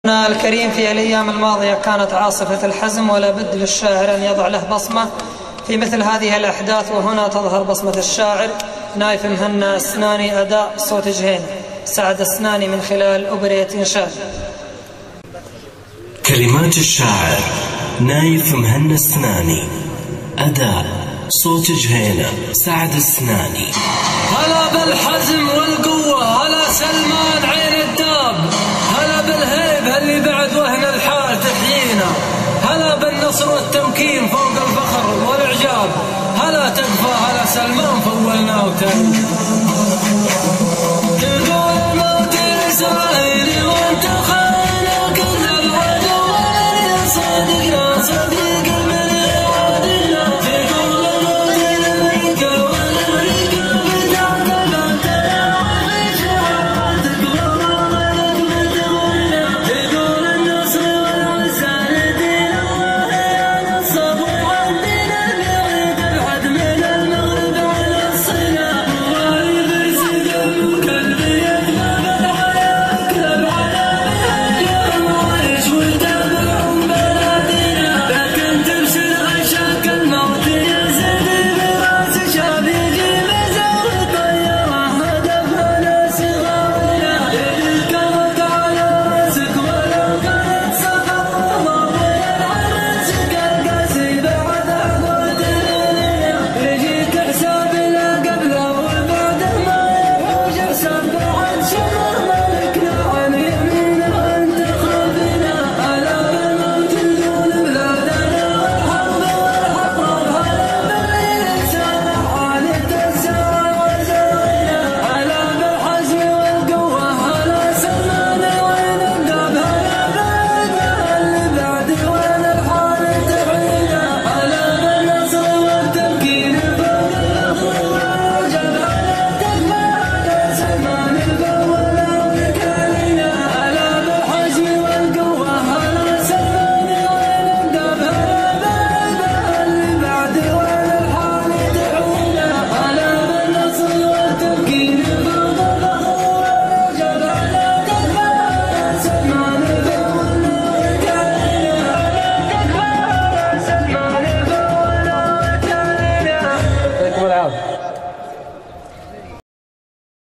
الكريم في الأيام الماضية كانت عاصفة الحزم، ولا بد للشاعر أن يضع له بصمة في مثل هذه الأحداث، وهنا تظهر بصمة الشاعر نايف مهنا السناني، أداء صوت جهين سعد السناني من خلال أوبرية إنشاد. كلمات الشاعر نايف مهنا السناني، أداء صوت جهينة سعد السناني. هلا بالحزم والقوة، هلا سلمان عين الداب، هلا بالهيبة اللي بعد وهن الحال تحيينا، هلا بالنصر والتمكين فوق الفخر والإعجاب، هلا تكفى هلا سلمان فولنا وتاني.